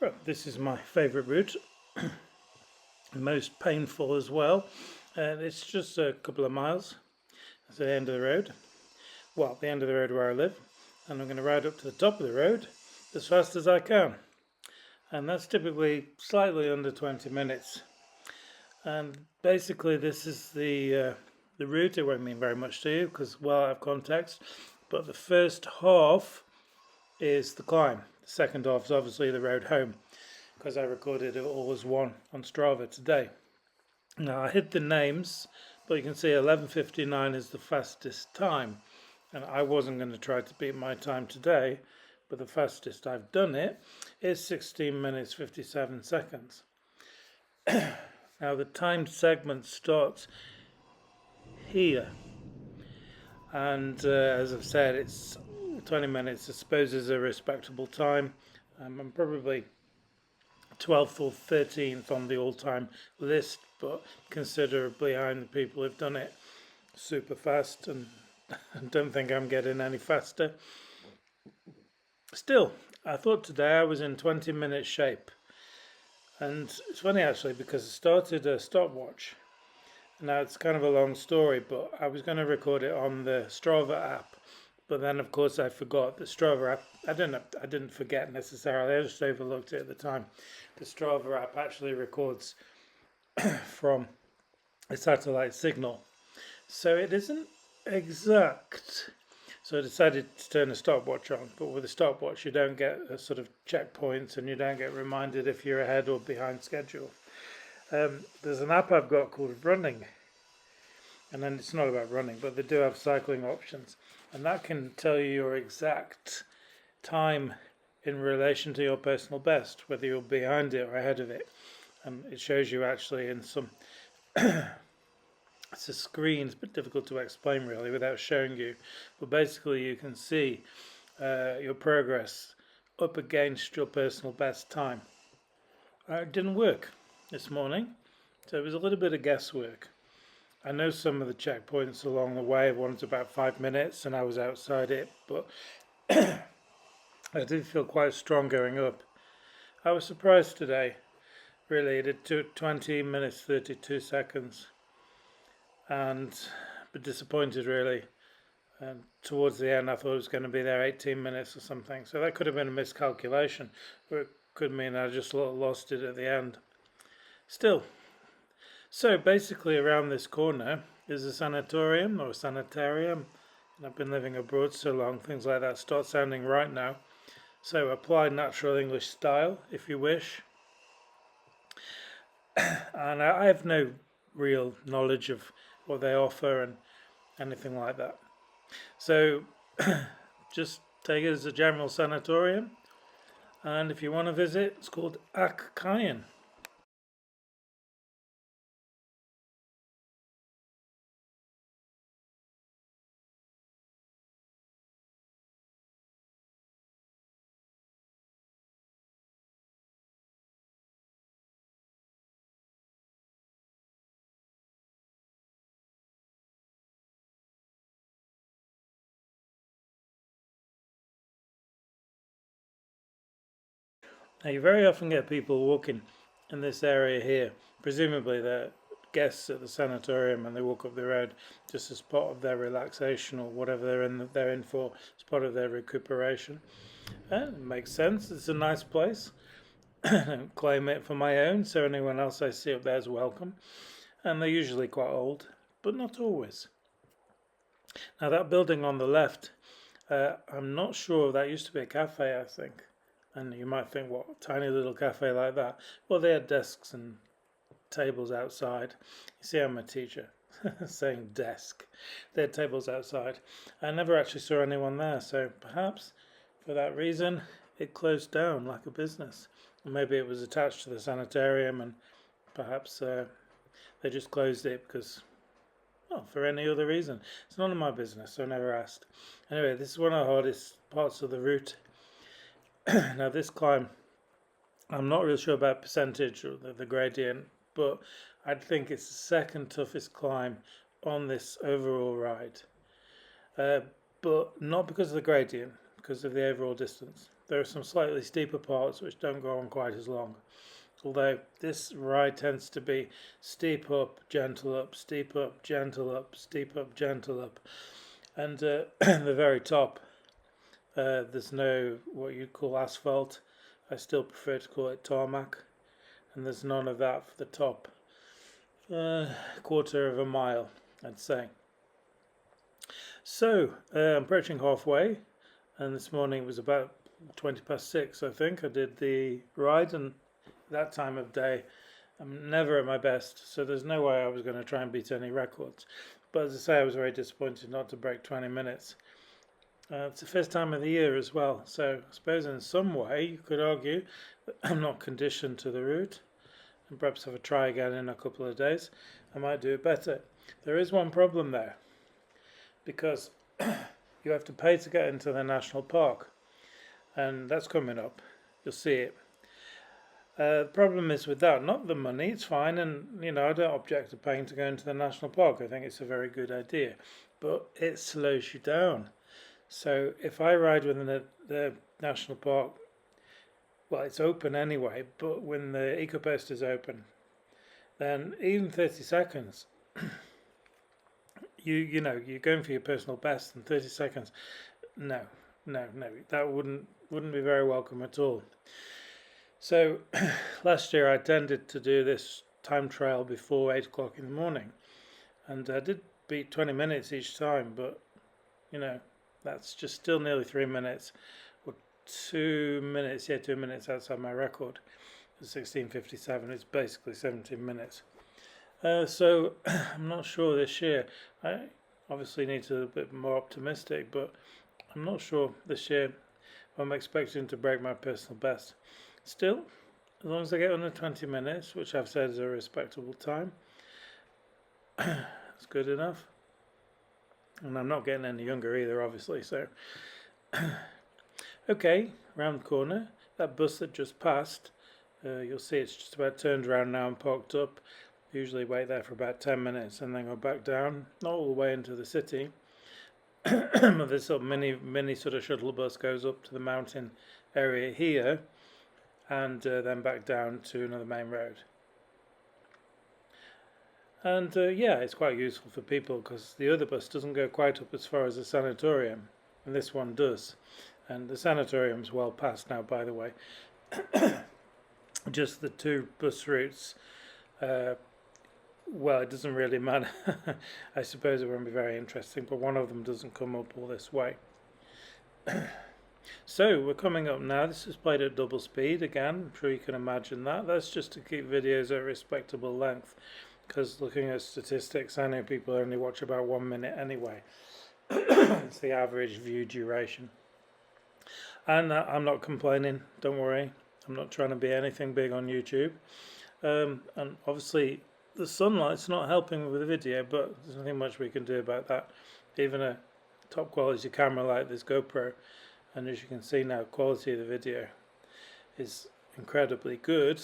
Well, this is my favourite route, most painful as well. And it's just a couple of miles. It's the end of the road. Well, the end of the road where I live. And I'm going to ride up to the top of the road as fast as I can. And that's typically slightly under 20 minutes. And basically, this is the route. It won't mean very much to you because well out of context. But the first half is the climb. The second half is obviously the road home because I recorded it all as one on Strava today. Now I hid the names, but you can see 11:59 is the fastest time, and I wasn't going to try to beat my time today, but the fastest I've done it is 16 minutes 57 seconds. Now the timed segment starts here, and as I've said, it's 20 minutes. I suppose is a respectable time. I'm probably 12th or 13th on the all-time list, but considerably behind the people who've done it super fast, and I don't think I'm getting any faster. Still, I thought today I was in 20-minute shape, and it's funny actually because I started a stopwatch. Now it's kind of a long story, but I was going to record it on the Strava app, but then of course I forgot the Strava app. I didn't forget necessarily. I just overlooked it at the time. The Strava app actually records from a satellite signal, so it isn't exact. So I decided to turn a stopwatch on, but with a stopwatch you don't get a sort of checkpoints and you don't get reminded if you're ahead or behind schedule. There's an app I've got called Running, and then it's not about running, but they do have cycling options, and that can tell you your exact time in relation to your personal best, whether you're behind it or ahead of it. And it shows you actually in some it's a screen. It's a bit difficult to explain really without showing you, but basically you can see your progress up against your personal best time. It didn't work this morning, so it was a little bit of guesswork. I know some of the checkpoints along the way. One's about 5 minutes and I was outside it, but I did feel quite strong going up. I was surprised today, really. It took 20 minutes 32 seconds, and but disappointed really. And towards the end I thought it was going to be there 18 minutes or something, so that could have been a miscalculation, or it could mean I just lost it at the end. Still, so basically around this corner is a sanatorium or a sanitarium, and I've been living abroad so long, things like that start sounding right now. So apply natural English style if you wish. And I have no real knowledge of what they offer and anything like that. So just take it as a general sanatorium. And if you want to visit, it's called Kaiyn. Now you very often get people walking in this area here. Presumably they're guests at the sanatorium and they walk up the road just as part of their relaxation or whatever they're in for, as part of their recuperation. It makes sense. It's a nice place. I don't claim it for my own, so anyone else I see up there is welcome. And they're usually quite old, but not always. Now that building on the left, I'm not sure, that used to be a cafe, I think. And you might think, what, a tiny little cafe like that? Well, they had desks and tables outside. You see, I'm a teacher, saying desk. They had tables outside. I never actually saw anyone there, so perhaps for that reason it closed down like a business. Or maybe it was attached to the sanitarium and perhaps they just closed it because, well, for any other reason. It's none of my business, so I never asked. Anyway, this is one of the hardest parts of the route. Now this climb, I'm not really sure about percentage or the gradient, but I'd think it's the second toughest climb on this overall ride. But not because of the gradient, because of the overall distance. There are some slightly steeper parts which don't go on quite as long. Although this ride tends to be steep up, gentle up, steep up, gentle up, steep up, gentle up. And the very top, there's no what you'd call asphalt. I still prefer to call it tarmac. And there's none of that for the top quarter of a mile, I'd say. So I'm approaching halfway, and this morning it was about 20 past 6, I think. I did the ride, and that time of day I'm never at my best, so there's no way I was going to try and beat any records. But as I say, I was very disappointed not to break 20 minutes. It's the first time of the year as well, so I suppose in some way you could argue that I'm not conditioned to the route, and perhaps if I try again in a couple of days I might do it better. There is one problem there, because you have to pay to get into the national park, and that's coming up. You'll see it. The problem is with that, not the money, it's fine, and I don't object to paying to go into the national park. I think it's a very good idea, but it slows you down. So if I ride within the national park, well, it's open anyway, but when the EcoPost is open, then even 30 seconds, you're going for your personal best in 30 seconds. No, that wouldn't be very welcome at all. So last year I tended to do this time trial before 8 o'clock in the morning, and I did beat 20 minutes each time, but that's just still nearly 3 minutes, or 2 minutes, 2 minutes outside my record. It's 16:57, it's basically 17 minutes. So I'm not sure this year. I obviously need to be a bit more optimistic, but I'm not sure this year I'm expecting to break my personal best. Still, as long as I get under 20 minutes, which I've said is a respectable time, it's good enough. And I'm not getting any younger either, obviously, so. Okay, round the corner, that bus that just passed, you'll see it's just about turned around now and parked up. Usually wait there for about 10 minutes and then go back down, not all the way into the city. This sort of mini sort of shuttle bus goes up to the mountain area here, and then back down to another main road. And it's quite useful for people, because the other bus doesn't go quite up as far as the sanatorium, and this one does. And the sanatorium's well past now, by the way. Just the two bus routes, well, it doesn't really matter. I suppose it won't be very interesting, but one of them doesn't come up all this way. So we're coming up now. This is played at double speed again. I'm sure you can imagine that. That's just to keep videos at a respectable length, because looking at statistics, I know people only watch about 1 minute anyway. It's the average view duration. And I'm not complaining, don't worry. I'm not trying to be anything big on YouTube. And obviously the sunlight's not helping with the video, but there's nothing much we can do about that. Even a top quality camera like this GoPro, and as you can see now, quality of the video is incredibly good.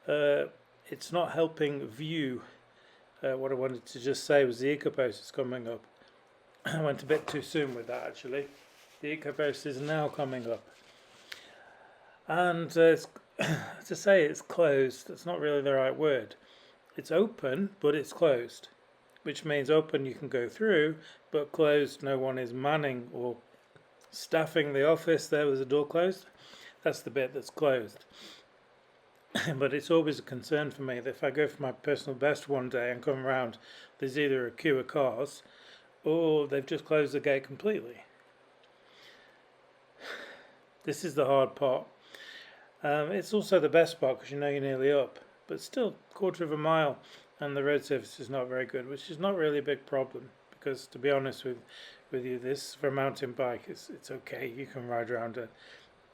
It's not helping view. What I wanted to just say was the EcoPost is coming up. I went a bit too soon with that, actually. The EcoPost is now coming up. And to say it's closed, that's not really the right word. It's open, but it's closed. Which means open you can go through, but closed no one is manning or staffing the office. There was a door closed. That's the bit that's closed. But it's always a concern for me that if I go for my personal best one day and come round, there's either a queue of cars or they've just closed the gate completely. This is the hard part. It's also the best part because you're nearly up, but still, quarter of a mile and the road surface is not very good, which is not really a big problem, because to be honest with you, this for a mountain bike it's okay. You can ride around it.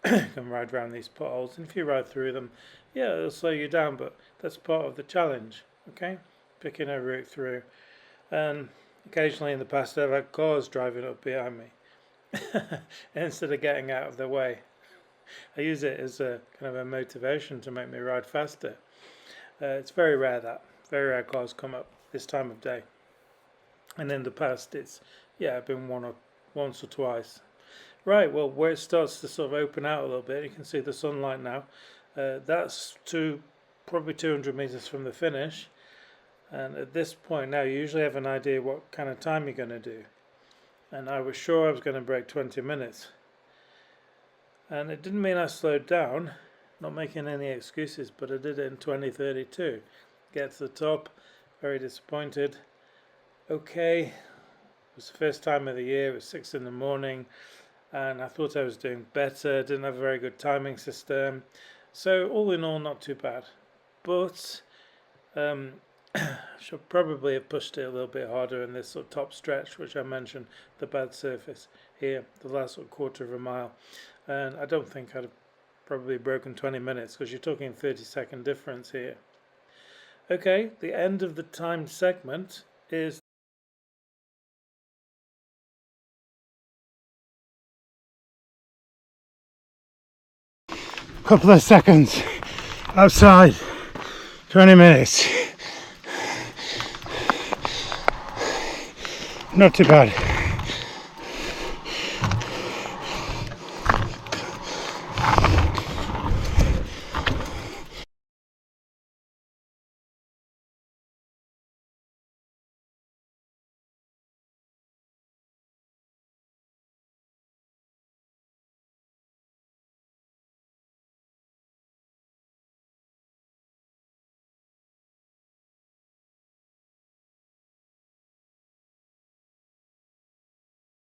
You can ride around these potholes, and if you ride through them, yeah, it'll slow you down, but that's part of the challenge. Okay, picking a route through. And occasionally in the past I've had cars driving up behind me instead of getting out of the way. I use it as a kind of a motivation to make me ride faster. It's very rare cars come up this time of day, and in the past it's been once or twice. Right, well, where it starts to sort of open out a little bit, you can see the sunlight now. That's probably 200 meters from the finish. And at this point now, you usually have an idea what kind of time you're going to do. And I was sure I was going to break 20 minutes. And it didn't mean I slowed down, not making any excuses, but I did it in 20:32. Get to the top, very disappointed. Okay, it was the first time of the year, it was 6 in the morning, and I thought I was doing better, didn't have a very good timing system. So all in all, not too bad. But should probably have pushed it a little bit harder in this sort of top stretch, which I mentioned, the bad surface here, the last sort of quarter of a mile. And I don't think I'd have probably broken 20 minutes because you're talking 30-second difference here. Okay, the end of the timed segment is a couple of seconds outside 20 minutes. Not too bad.